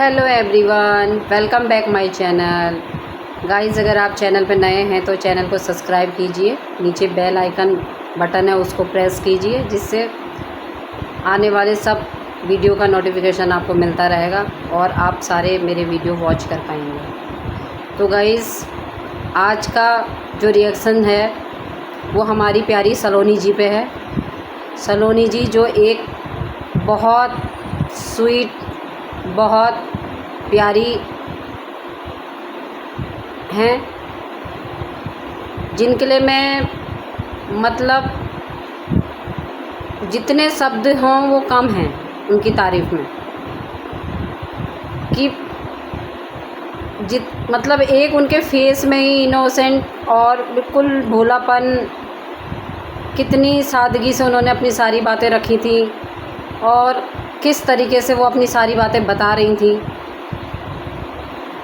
Hello everyone, welcome back my channel. Guys, अगर आप channel पर नए हैं तो चैनल को सब्सक्राइब कीजिए। नीचे बेल आइकन बटन है, उसको प्रेस कीजिए, जिससे आने वाले सब वीडियो का नोटिफिकेशन आपको मिलता रहेगा और आप सारे मेरे वीडियो वॉच कर पाएंगे। तो गाइस, आज का जो रिएक्शन है वो हमारी प्यारी सलोनी जी पे है। सलोनी जी जो एक बहुत स्वीट, बहुत प्यारी हैं, जिनके लिए मैं मतलब जितने शब्द हों वो कम हैं उनकी तारीफ़ में। कि मतलब एक उनके फेस में ही इनोसेंट और बिल्कुल भोलापन, कितनी सादगी से उन्होंने अपनी सारी बातें रखी थी और किस तरीके से वो अपनी सारी बातें बता रही थी।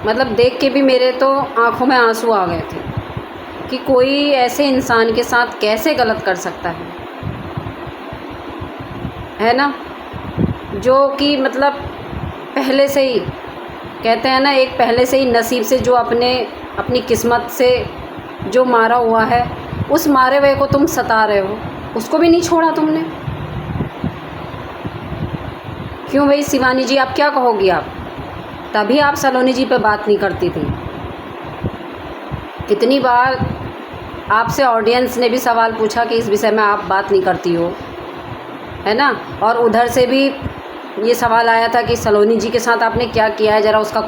मतलब देख के भी मेरे तो आँखों में आंसू आ गए थे कि कोई ऐसे इंसान के साथ कैसे गलत कर सकता है ना। जो कि मतलब पहले से ही कहते हैं ना, एक पहले से ही नसीब से जो अपनी किस्मत से जो मारा हुआ है, उस मारे हुए को तुम सता रहे हो, उसको भी नहीं छोड़ा तुमने। क्यों भाई शिवानी जी, आप क्या कहोगी? आप तभी आप सलोनी जी पे बात नहीं करती थी। कितनी बार आपसे ऑडियंस ने भी सवाल पूछा कि इस विषय में आप बात नहीं करती हो, है ना। और उधर से भी ये सवाल आया था कि सलोनी जी के साथ आपने क्या किया है, ज़रा उसका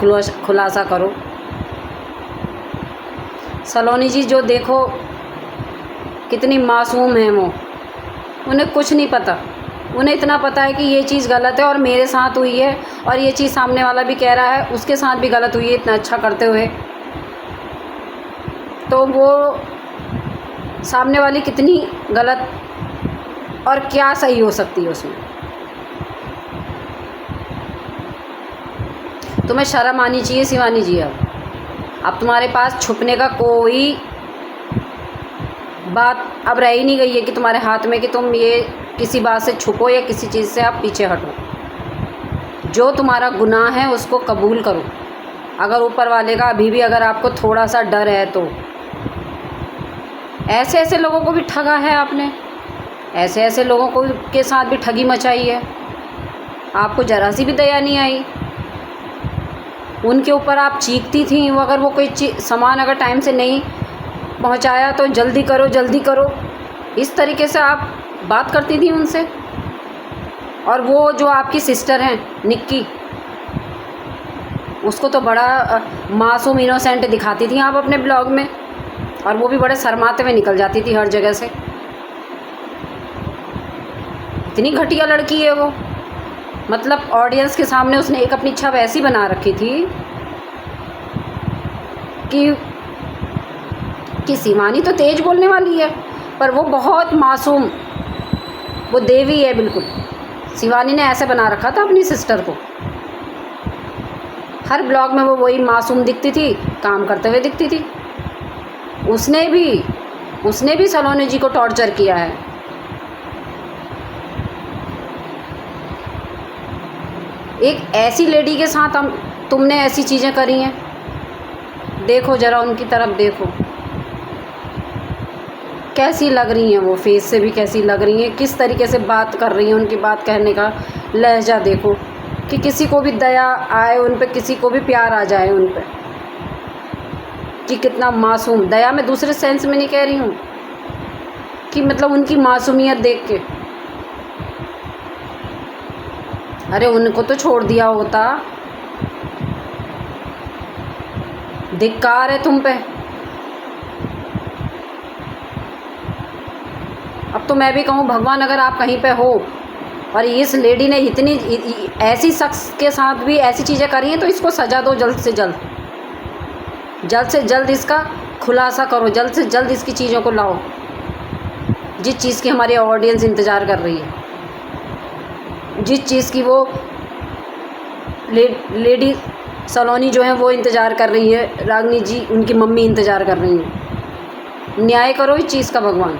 खुलासा करो। सलोनी जी जो देखो कितनी मासूम हैं वो, उन्हें कुछ नहीं पता। उन्हें इतना पता है कि ये चीज़ गलत है और मेरे साथ हुई है, और ये चीज़ सामने वाला भी कह रहा है उसके साथ भी गलत हुई है, इतना अच्छा करते हुए। तो वो सामने वाली कितनी गलत और क्या सही हो सकती है उसमें। तुम्हें शर्म आनी चाहिए शिवानी जी। अब तुम्हारे पास छुपने का कोई बात अब रह ही नहीं गई है कि तुम्हारे हाथ में कि तुम ये किसी बात से छुपो या किसी चीज़ से आप पीछे हटो। जो तुम्हारा गुनाह है उसको कबूल करो। अगर ऊपर वाले का अभी भी अगर आपको थोड़ा सा डर है तो ऐसे ऐसे लोगों को भी ठगा है आपने, ऐसे ऐसे लोगों को के साथ भी ठगी मचाई है। आपको ज़रा सी भी दया नहीं आई। उनके ऊपर आप चीखती थी, वो अगर वो कोई सामान अगर टाइम से नहीं पहुंचाया तो जल्दी करो जल्दी करो, इस तरीके से आप बात करती थी उनसे। और वो जो आपकी सिस्टर हैं निक्की, उसको तो बड़ा मासूम इनोसेंट दिखाती थी आप अपने ब्लॉग में, और वो भी बड़े शर्माते हुए निकल जाती थी हर जगह से। इतनी घटिया लड़की है वो। मतलब ऑडियंस के सामने उसने एक अपनी छवि ऐसी बना रखी थी कि शिवानी तो तेज बोलने वाली है, पर वो बहुत मासूम, वो देवी है बिल्कुल। शिवानी ने ऐसे बना रखा था अपनी सिस्टर को। हर ब्लॉग में वो वही मासूम दिखती थी, काम करते हुए दिखती थी। उसने भी सलोनी जी को टॉर्चर किया है। एक ऐसी लेडी के साथ तुमने ऐसी चीज़ें करी हैं। देखो ज़रा उनकी तरफ देखो, कैसी लग रही हैं वो, फेस से भी कैसी लग रही हैं, किस तरीके से बात कर रही हैं, उनकी बात कहने का लहजा देखो कि किसी को भी दया आए उन पे, किसी को भी प्यार आ जाए उन पे। कि कितना मासूम, दया मैं दूसरे सेंस में नहीं कह रही हूँ, कि मतलब उनकी मासूमियत देख के। अरे उनको तो छोड़ दिया होता। धिक्कार है तुम पे। अब तो मैं भी कहूँ, भगवान अगर आप कहीं पे हो और इस लेडी ने इतनी ऐसी शख्स के साथ भी ऐसी चीज़ें करी हैं, तो इसको सज़ा दो जल्द से जल्द। जल्द से जल्द इसका खुलासा करो, जल्द से जल्द इसकी चीज़ों को लाओ, जिस चीज़ की हमारी ऑडियंस इंतज़ार कर रही है, जिस चीज़ की वो लेडी सलोनी जो है वो इंतज़ार कर रही है, रागनी जी उनकी मम्मी इंतज़ार कर रही हैं। न्याय करो इस चीज़ का भगवान।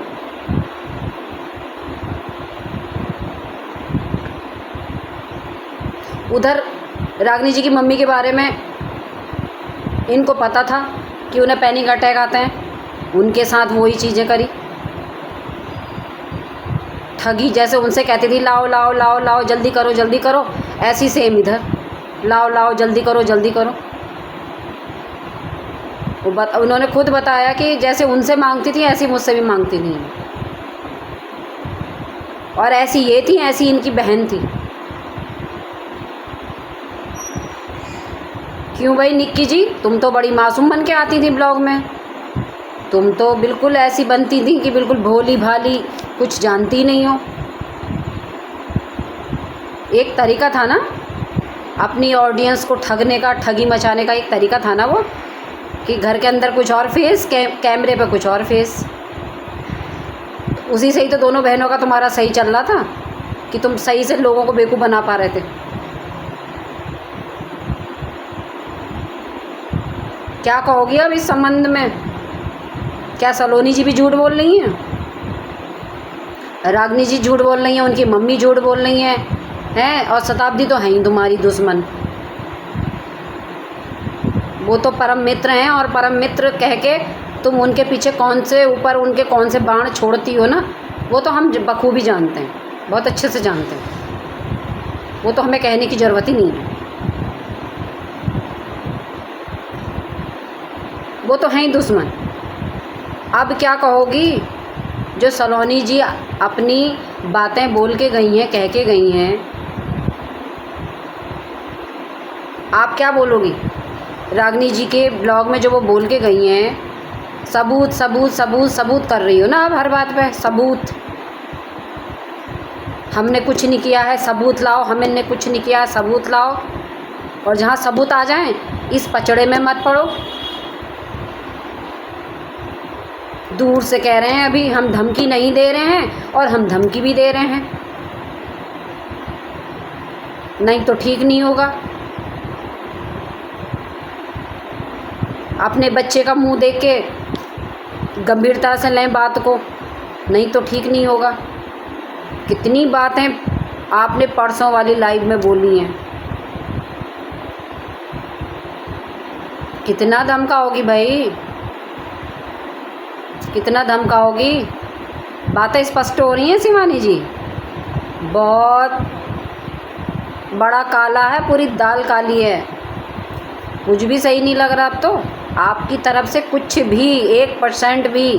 उधर रागनी जी की मम्मी के बारे में इनको पता था कि उन्हें पैनिक अटैक आते हैं, उनके साथ वही चीज़ें करी, ठगी। जैसे उनसे कहती थी लाओ लाओ लाओ लाओ जल्दी करो, ऐसी सेम इधर लाओ लाओ जल्दी करो। उन्होंने खुद बताया कि जैसे उनसे मांगती थी ऐसी मुझसे भी मांगती थी, और ऐसी ये थी, ऐसी इनकी बहन थी। क्यों भाई निक्की जी, तुम तो बड़ी मासूम बन के आती थी ब्लॉग में, तुम तो बिल्कुल ऐसी बनती थी कि बिल्कुल भोली भाली, कुछ जानती नहीं हो। एक तरीका था ना अपनी ऑडियंस को ठगने का, ठगी मचाने का, एक तरीका था ना वो, कि घर के अंदर कुछ और फेस, कैमरे पे कुछ और फेस। उसी से ही तो दोनों बहनों का तुम्हारा सही चल रहा था कि तुम सही से लोगों को बेवकूफ़ बना पा रहे थे। क्या कहोगी अब इस संबंध में? क्या सलोनी जी भी झूठ बोल रही हैं? रागनी जी झूठ बोल रही हैं, उनकी मम्मी झूठ बोल रही हैं, और शताब्दी तो है ही तुम्हारी दुश्मन। वो तो परम मित्र हैं, और परम मित्र कह के तुम उनके पीछे कौन से बाण छोड़ती हो ना, वो तो हम बखूबी जानते हैं, बहुत अच्छे से जानते हैं। वो तो हमें कहने की ज़रूरत ही नहीं है, वो तो हैं ही दुश्मन। अब क्या कहोगी? जो सलोनी जी अपनी बातें बोल के गई हैं, कह के गई हैं, आप क्या बोलोगी? रागनी जी के ब्लॉग में जो वो बोल के गई हैं, सबूत सबूत सबूत सबूत कर रही हो ना अब हर बात पे, सबूत। हमने कुछ नहीं किया है, सबूत लाओ, हमने कुछ नहीं किया है, सबूत लाओ। और जहाँ सबूत आ जाएं, इस पचड़े में मत पड़ो। दूर से कह रहे हैं अभी हम धमकी नहीं दे रहे हैं, और हम धमकी भी दे रहे हैं, नहीं तो ठीक नहीं होगा। अपने बच्चे का मुंह देख के गंभीरता से लें बात को, नहीं तो ठीक नहीं होगा। कितनी बातें आपने परसों वाली लाइव में बोली हैं, कितना धमकाओगी भाई, कितना धमकाओगी? बातें स्पष्ट हो रही हैं शिवानी जी, बहुत बड़ा काला है, पूरी दाल काली है। कुछ भी सही नहीं लग रहा अब तो आपकी तरफ से, कुछ भी 1% भी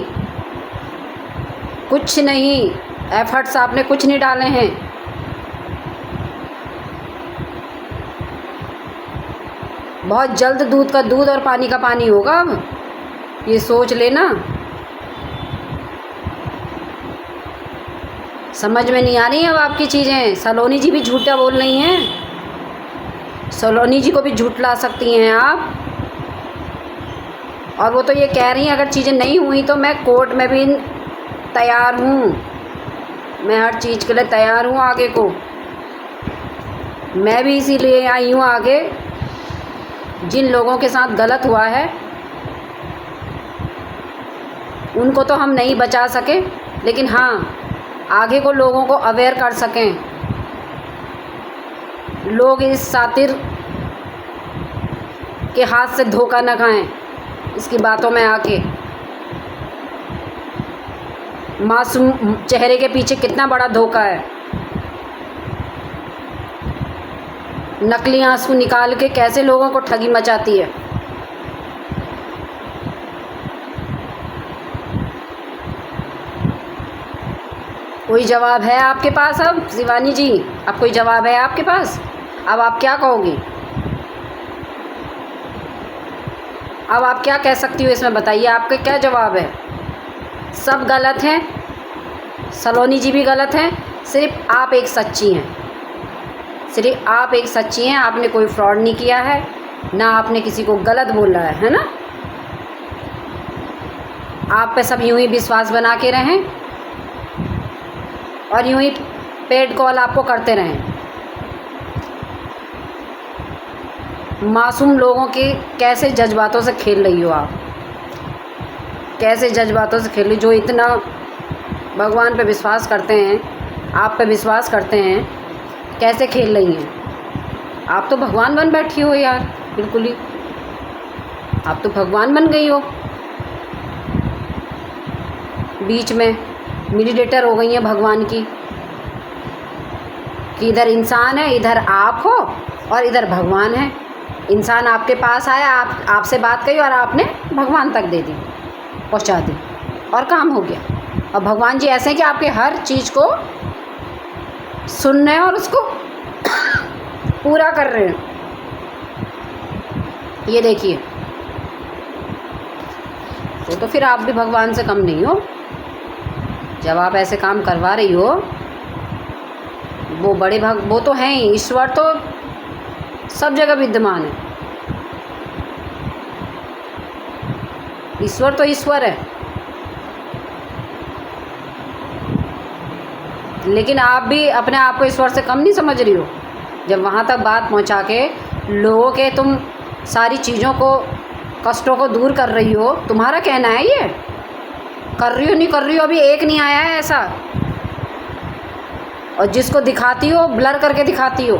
कुछ नहीं, एफर्ट्स आपने कुछ नहीं डाले हैं। बहुत जल्द दूध का दूध और पानी का पानी होगा, अब ये सोच लेना। समझ में नहीं आ रही अब आपकी चीज़ें। सलोनी जी भी झूठा बोल रही हैं, सलोनी जी को भी झूठ ला सकती हैं आप। और वो तो ये कह रही हैं अगर चीज़ें नहीं हुई तो मैं कोर्ट में भी तैयार हूँ, मैं हर चीज़ के लिए तैयार हूँ आगे को। मैं भी इसीलिए आई हूँ आगे, जिन लोगों के साथ गलत हुआ है उनको तो हम नहीं बचा सके, लेकिन हाँ आगे को लोगों को अवेयर कर सकें, लोग इस सातिर के हाथ से धोखा न खाएं इसकी बातों में आके। मासूम चेहरे के पीछे कितना बड़ा धोखा है, नकली आंसू निकाल के कैसे लोगों को ठगी मचाती है। कोई जवाब है आपके पास अब शिवानी जी? अब कोई जवाब है आपके पास? अब आप क्या कहोगी? अब आप क्या कह सकती हो इसमें, बताइए आपका क्या जवाब है? सब गलत हैं, सलोनी जी भी गलत हैं, सिर्फ आप एक सच्ची हैं, सिर्फ आप एक सच्ची हैं। आपने कोई फ्रॉड नहीं किया है, ना आपने किसी को गलत बोला है ना। आप पे सब यूं ही विश्वास बना के रहें और यूं ही पेड कॉल आपको करते रहें। मासूम लोगों के कैसे जज्बातों से खेल रही हो आप, कैसे जज्बातों से खेल रही, जो इतना भगवान पे विश्वास करते हैं, आप पे विश्वास करते हैं, कैसे खेल रही हैं। आप तो भगवान बन बैठी हो यार, बिल्कुल ही आप तो भगवान बन गई हो। बीच में मीडिएटर हो गई हैं भगवान की, कि इधर इंसान है, इधर आप हो और इधर भगवान है। इंसान आपके पास आया, आपसे बात कही और आपने भगवान तक दे दी, पहुंचा दी और काम हो गया। और भगवान जी ऐसे हैं कि आपके हर चीज़ को सुन रहे हैं और उसको पूरा कर रहे हैं। ये देखिए, तो फिर आप भी भगवान से कम नहीं हो जब आप ऐसे काम करवा रही हो। वो वो तो हैं ही, ईश्वर तो सब जगह विद्यमान है। ईश्वर तो ईश्वर है, लेकिन आप भी अपने आप को ईश्वर से कम नहीं समझ रही हो जब वहाँ तक बात पहुँचा के लोगों के तुम सारी चीज़ों को, कष्टों को दूर कर रही हो। तुम्हारा कहना है ये कर रही हो, नहीं कर रही हो, अभी एक नहीं आया है ऐसा। और जिसको दिखाती हो ब्लर करके दिखाती हो,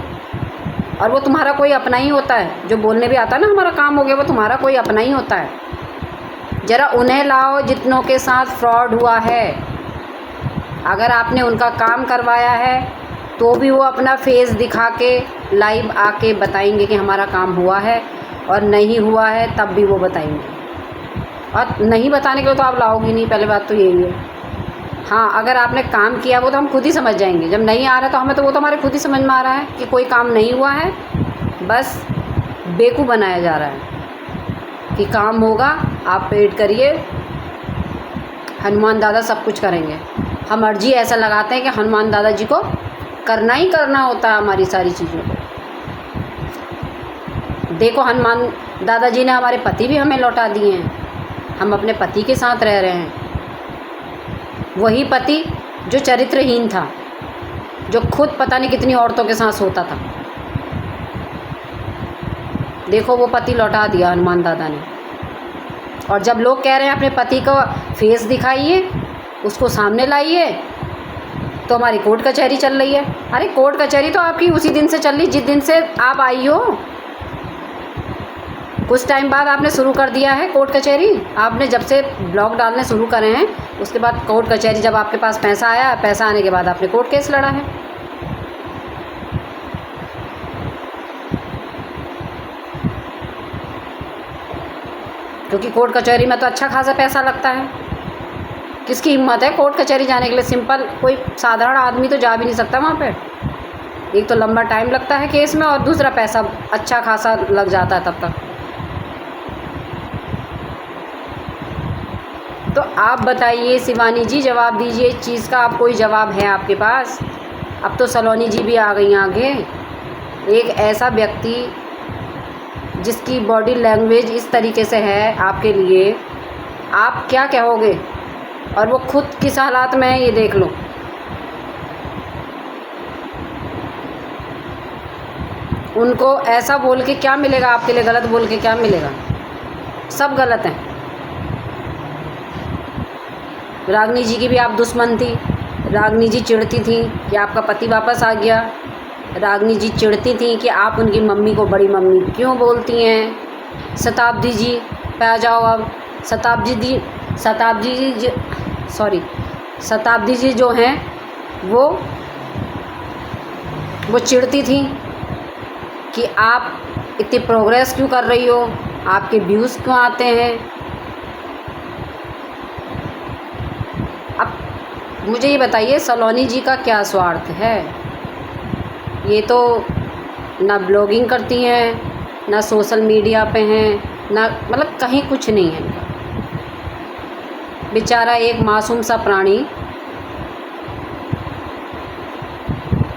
और वो तुम्हारा कोई अपना ही होता है। जो बोलने भी आता है ना हमारा काम हो गया, वो तुम्हारा कोई अपना ही होता है। ज़रा उन्हें लाओ जितनों के साथ फ्रॉड हुआ है। अगर आपने उनका काम करवाया है तो भी वो अपना फेस दिखा के लाइव आके बताएंगे कि हमारा काम हुआ है, और नहीं हुआ है तब भी वो बताएंगे। और नहीं बताने के लिए तो आप लाओगी नहीं, पहले बात तो यही है। हाँ, अगर आपने काम किया वो तो हम खुद ही समझ जाएंगे। जब नहीं आ रहा तो हमें, तो वो तो हमारे खुद ही समझ में आ रहा है कि कोई काम नहीं हुआ है, बस बेवकूफ़ बनाया जा रहा है कि काम होगा, आप वेट करिए, हनुमान दादा सब कुछ करेंगे। हम अर्जी ऐसा लगाते हैं कि हनुमान दादा जी को करना ही करना होता है हमारी सारी चीज़ों को। देखो, हनुमान दादाजी ने हमारे पति भी हमें लौटा दिए हैं। हम अपने पति के साथ रह रहे हैं, वही पति जो चरित्रहीन था, जो खुद पता नहीं कितनी औरतों के साथ सोता था। देखो, वो पति लौटा दिया हनुमान दादा ने। और जब लोग कह रहे हैं अपने पति को फेस दिखाइए, उसको सामने लाइए, तो हमारी कोर्ट कचहरी चल रही है। अरे कोर्ट कचहरी तो आपकी उसी दिन से चल रही जिस दिन से आप आई हो। कुछ टाइम बाद आपने शुरू कर दिया है कोर्ट कचहरी। आपने जब से ब्लॉग डालने शुरू करे हैं, उसके बाद कोर्ट कचहरी, जब आपके पास पैसा आया, पैसा आने के बाद आपने कोर्ट केस लड़ा है। क्योंकि कोर्ट कचहरी में तो अच्छा खासा पैसा लगता है। किसकी हिम्मत है कोर्ट कचहरी जाने के लिए? सिंपल कोई साधारण आदमी तो जा भी नहीं सकता वहाँ पे। एक तो लंबा टाइम लगता है केस में, और दूसरा पैसा अच्छा खासा लग जाता है तब तक। तो आप बताइए शिवानी जी, जवाब दीजिए इस चीज़ का। आप कोई जवाब है आपके पास? अब तो सलोनी जी भी आ गई आगे। एक ऐसा व्यक्ति जिसकी बॉडी लैंग्वेज इस तरीके से है आपके लिए, आप क्या कहोगे? और वो खुद किस हालात में है ये देख लो। उनको ऐसा बोल के क्या मिलेगा आपके लिए? गलत बोल के क्या मिलेगा? सब गलत हैं। रागनी जी की भी आप दुश्मन थी। रागनी जी चिढ़ती थी कि आपका पति वापस आ गया। रागनी जी चिढ़ती थी कि आप उनकी मम्मी को बड़ी मम्मी क्यों बोलती हैं। शताब्दी जी पे आ जाओ अब। शताब्दी जी जो हैं वो चिढ़ती थी कि आप इतनी प्रोग्रेस क्यों कर रही हो, आपके व्यूज़ क्यों आते हैं। अब मुझे ये बताइए, सलोनी जी का क्या स्वार्थ है? ये तो ना ब्लॉगिंग करती हैं, ना सोशल मीडिया पे हैं, ना मतलब कहीं कुछ नहीं है इनका। बेचारा एक मासूम सा प्राणी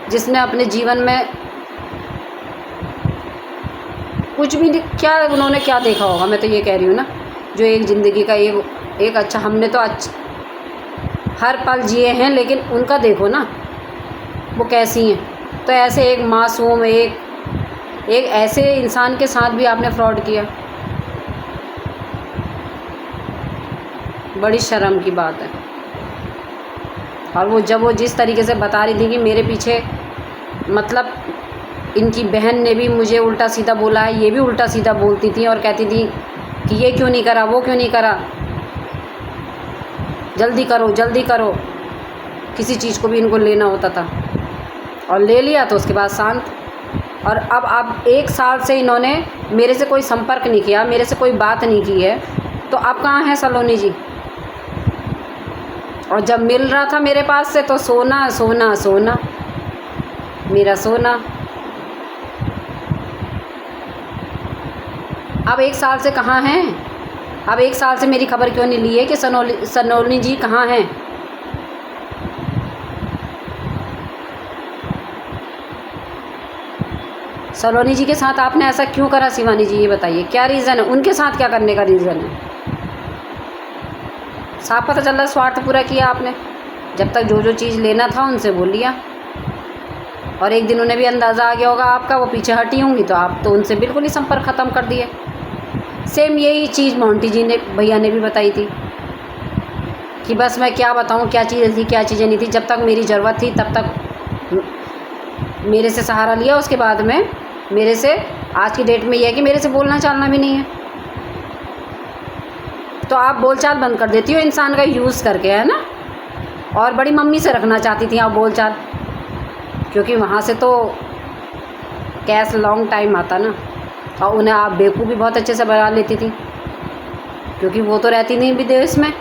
जिसने अपने जीवन में कुछ भी क्या उन्होंने क्या देखा होगा। मैं तो ये कह रही हूँ ना, जो एक ज़िंदगी का एक अच्छा, हमने तो हर पल जिए हैं, लेकिन उनका देखो ना वो कैसी हैं। तो ऐसे एक मासूम एक ऐसे इंसान के साथ भी आपने फ्रॉड किया। बड़ी शर्म की बात है। और वो जिस तरीके से बता रही थी कि मेरे पीछे मतलब इनकी बहन ने भी मुझे उल्टा सीधा बोला है, ये भी उल्टा सीधा बोलती थी और कहती थी कि ये क्यों नहीं करा, वो क्यों नहीं करा, जल्दी करो जल्दी करो। किसी चीज़ को भी इनको लेना होता था और ले लिया तो उसके बाद शांत। और अब 1 साल से इन्होंने मेरे से कोई संपर्क नहीं किया, मेरे से कोई बात नहीं की है, तो अब कहाँ हैं सलोनी जी? और जब मिल रहा था मेरे पास से तो सोना सोना सोना, मेरा सोना। अब 1 साल से कहाँ हैं? अब 1 साल से मेरी खबर क्यों नहीं ली है कि सलोनी जी कहाँ हैं? सलोनी जी के साथ आपने ऐसा क्यों करा शिवानी जी, ये बताइए क्या रीज़न है? उनके साथ क्या करने का रीज़न है? साफ पता चल रहा है स्वार्थ पूरा किया आपने। जब तक जो चीज़ लेना था उनसे बोल लिया, और एक दिन उन्हें भी अंदाज़ा आ गया होगा आपका, वो पीछे हटी होंगी तो आप तो उनसे बिल्कुल ही संपर्क ख़त्म कर दिए। सेम यही चीज़ मोंटी जी ने, भैया ने भी बताई थी कि बस मैं क्या बताऊँ क्या चीज़ें थी क्या चीज़ें नहीं थी। जब तक मेरी ज़रूरत थी तब तक मेरे से सहारा लिया, उसके बाद में मेरे से आज की डेट में यह है कि मेरे से बोलना चालना भी नहीं है। तो आप बोलचाल बंद कर देती हो इंसान का यूज़ करके, है ना। और बड़ी मम्मी से रखना चाहती थी आप बोलचाल, क्योंकि वहाँ से तो कैश लॉन्ग टाइम आता ना, और उन्हें आप बेवकूफ़ भी बहुत अच्छे से बना लेती थी, क्योंकि वो तो रहती नहीं विदेश में।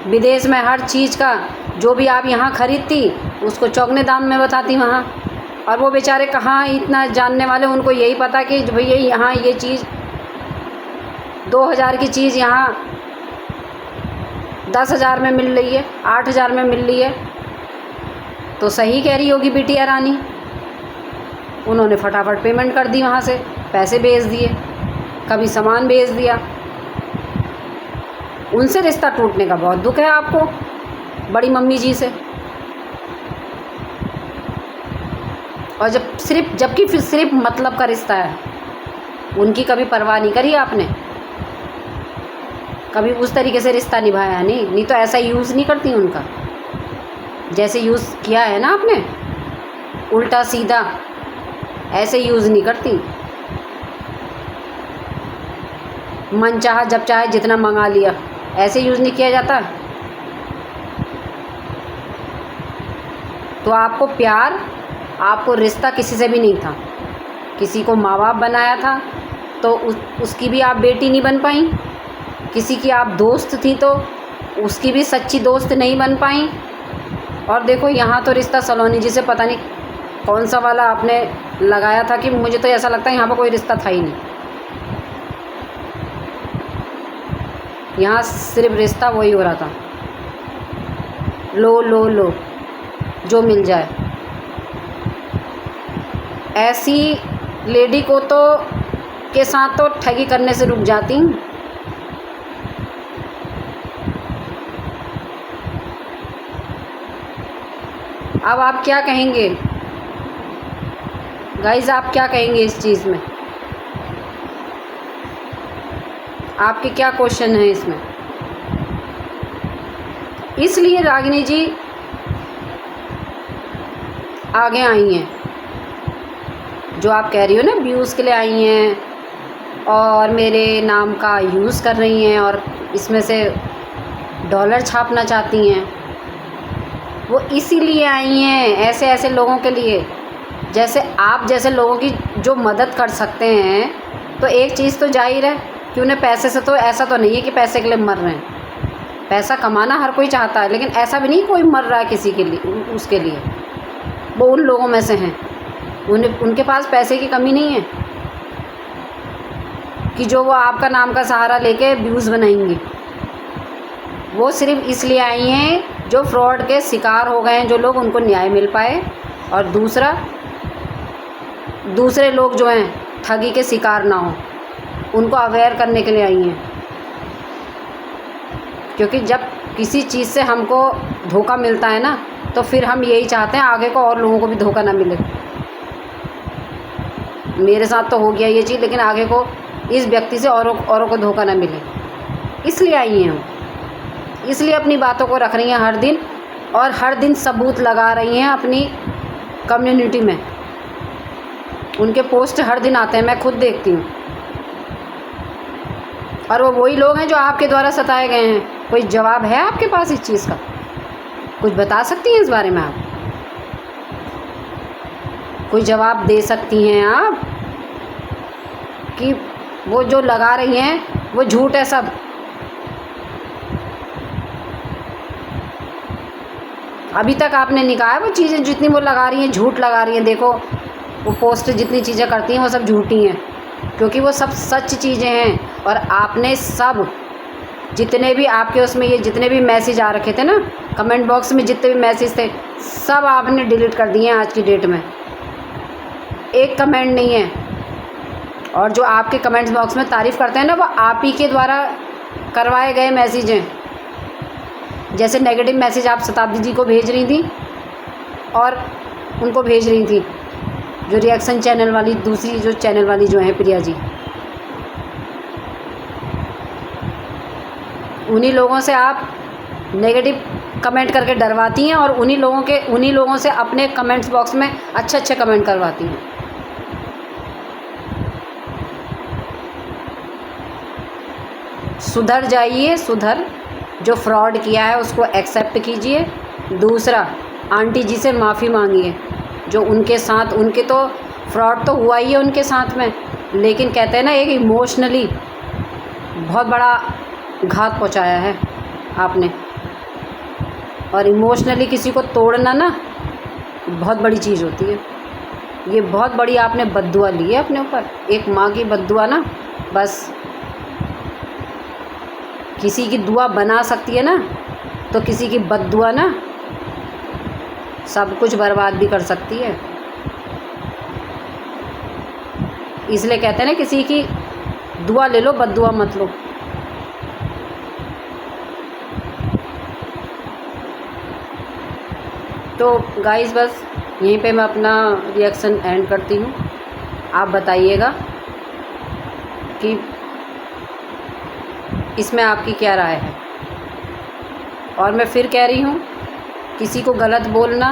विदेश में हर चीज़ का जो भी आप यहाँ ख़रीदती उसको चौगने दाम में बताती वहाँ। और वो बेचारे कहाँ इतना जानने वाले, उनको यही पता कि भैया यहाँ ये चीज़ 2000 की चीज़ यहाँ 10,000 में मिल रही है, 8,000 में मिल रही है। तो सही कह रही होगी बिटिया रानी। उन्होंने फटाफट पेमेंट कर दी, वहाँ से पैसे भेज दिए, कभी सामान भेज दिया। उनसे रिश्ता टूटने का बहुत दुख है आपको, बड़ी मम्मी जी से। और जबकि फिर सिर्फ मतलब का रिश्ता है, उनकी कभी परवाह नहीं करी आपने, कभी उस तरीके से रिश्ता निभाया नहीं तो ऐसा यूज़ नहीं करती उनका जैसे यूज़ किया है ना आपने, उल्टा सीधा ऐसे यूज़ नहीं करती। मन चाहा जब चाहे जितना मंगा लिया, ऐसे यूज़ नहीं किया जाता। तो आपको प्यार, आपको रिश्ता किसी से भी नहीं था। किसी को माँ बाप बनाया था तो उसकी भी आप बेटी नहीं बन पाई, किसी की आप दोस्त थी तो उसकी भी सच्ची दोस्त नहीं बन पाई। और देखो यहाँ तो रिश्ता सलोनी जी से पता नहीं कौन सा वाला आपने लगाया था कि मुझे तो ऐसा लगता है यहाँ पर कोई रिश्ता था ही नहीं। यहाँ सिर्फ रिश्ता वही हो रहा था, लो लो लो जो मिल जाए। ऐसी लेडी को तो के साथ तो ठगी करने से रुक जाती। अब आप क्या कहेंगे गाइस, आप क्या कहेंगे इस चीज़ में? आपके क्या क्वेश्चन है इसमें? इसलिए रागिनी जी आगे आई हैं, जो आप कह रही हो ना व्यूज़ के लिए आई हैं और मेरे नाम का यूज़ कर रही हैं और इसमें से डॉलर छापना चाहती हैं। वो इसीलिए आई हैं ऐसे ऐसे लोगों के लिए, जैसे आप जैसे लोगों की जो मदद कर सकते हैं। तो एक चीज़ तो जाहिर है कि उन्हें पैसे से, तो ऐसा तो नहीं है कि पैसे के लिए मर रहे हैं। पैसा कमाना हर कोई चाहता है, लेकिन ऐसा भी नहीं कोई मर रहा है किसी के लिए, उसके लिए। वो उन लोगों में से हैं, उनके पास पैसे की कमी नहीं है कि जो वो आपका नाम का सहारा लेके व्यूज़ बनाएंगी। वो सिर्फ इसलिए आई हैं जो फ्रॉड के शिकार हो गए हैं जो लोग, उनको न्याय मिल पाए। और दूसरे लोग जो हैं ठगी के शिकार ना हो, उनको अवेयर करने के लिए आई हैं। क्योंकि जब किसी चीज़ से हमको धोखा मिलता है ना, तो फिर हम यही चाहते हैं आगे को और लोगों को भी धोखा ना मिले। मेरे साथ तो हो गया ये चीज़, लेकिन आगे को इस व्यक्ति से औरों को धोखा ना मिले, इसलिए आई हैं हम। इसलिए अपनी बातों को रख रही हैं हर दिन, और हर दिन सबूत लगा रही हैं अपनी कम्युनिटी में उनके पोस्ट हर दिन आते हैं, मैं खुद देखती हूँ। और वो वही लोग हैं जो आपके द्वारा सताए गए हैं। कोई जवाब है आपके पास इस चीज़ का? कुछ बता सकती हैं इस बारे में आप? कोई जवाब दे सकती हैं आप कि वो जो लगा रही हैं वो झूठ है सब? अभी तक आपने नहीं कहा है वो चीज़ें जितनी वो लगा रही हैं झूठ लगा रही हैं। देखो वो पोस्ट जितनी चीज़ें करती हैं वो सब झूठी हैं, क्योंकि वो सब सच चीज़ें हैं। और आपने सब जितने भी आपके उसमें ये जितने भी मैसेज आ रखे थे ना, कमेंट बॉक्स में जितने भी मैसेज थे सब आपने डिलीट कर दिए हैं आज की डेट में। एक कमेंट नहीं है। और जो आपके कमेंट्स बॉक्स में तारीफ़ करते हैं ना, वो आप ही के द्वारा करवाए गए मैसेज हैं। जैसे नेगेटिव मैसेज आप शताब्दी जी को भेज रही थी और उनको भेज रही थी जो रिएक्शन चैनल वाली, दूसरी जो चैनल वाली जो है प्रिया जी, उन्हीं लोगों से आप नेगेटिव कमेंट करके डरवाती हैं और उन्हीं लोगों से अपने कमेंट्स बॉक्स में अच्छे अच्छे कमेंट करवाती हैं। सुधर जाइए, सुधर। जो फ्रॉड किया है उसको एक्सेप्ट कीजिए। दूसरा, आंटी जी से माफ़ी मांगिए। जो उनके साथ, उनके तो फ्रॉड तो हुआ ही है उनके साथ में, लेकिन कहते हैं ना एक इमोशनली बहुत बड़ा घात पहुंचाया है आपने। और इमोशनली किसी को तोड़ना ना बहुत बड़ी चीज़ होती है। ये बहुत बड़ी आपने बद्दुआ ली है अपने ऊपर, एक माँ की बद्दुआ ना। बस किसी की दुआ बना सकती है ना, तो किसी की बद्दुआ ना सब कुछ बर्बाद भी कर सकती है। इसलिए कहते हैं ना किसी की दुआ ले लो, बद्दुआ मत लो। तो गाइस बस यहीं पे मैं अपना रिएक्शन एंड करती हूँ। आप बताइएगा कि इसमें आपकी क्या राय है। और मैं फिर कह रही हूँ, किसी को गलत बोलना,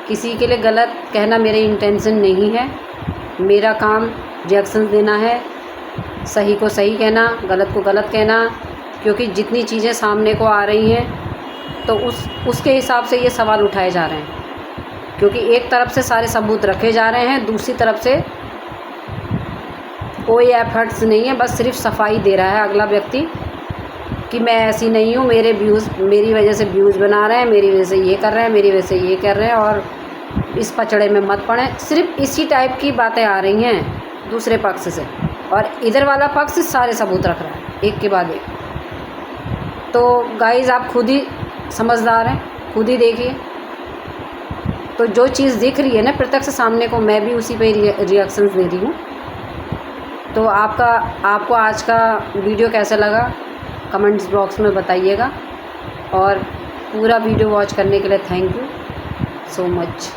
किसी के लिए गलत कहना मेरे इंटेंशन नहीं है। मेरा काम रिएक्शन देना है, सही को सही कहना, गलत को गलत कहना। क्योंकि जितनी चीज़ें सामने को आ रही हैं तो उसके हिसाब से ये सवाल उठाए जा रहे हैं। क्योंकि एक तरफ से सारे सबूत रखे जा रहे हैं, दूसरी तरफ से कोई एफर्ट्स नहीं है, बस सिर्फ सफाई दे रहा है अगला व्यक्ति कि मैं ऐसी नहीं हूँ, मेरे व्यूज़, मेरी वजह से व्यूज़ बना रहे हैं, मेरी वजह से ये कर रहे हैं, मेरी वजह से ये कर रहे हैं और इस पचड़े में मत पड़ें। सिर्फ इसी टाइप की बातें आ रही हैं दूसरे पक्ष से, और इधर वाला पक्ष सारे सबूत रख रहा है एक के बाद एक। तो गाइज़ आप खुद ही समझदार हैं, खुद ही देखिए। तो जो चीज़ दिख रही है ना प्रत्यक्ष सामने को, मैं भी उसी पे रिएक्शंस दे रही हूँ। तो आपको आज का वीडियो कैसा लगा कमेंट्स बॉक्स में बताइएगा। और पूरा वीडियो वॉच करने के लिए थैंक यू सो मच।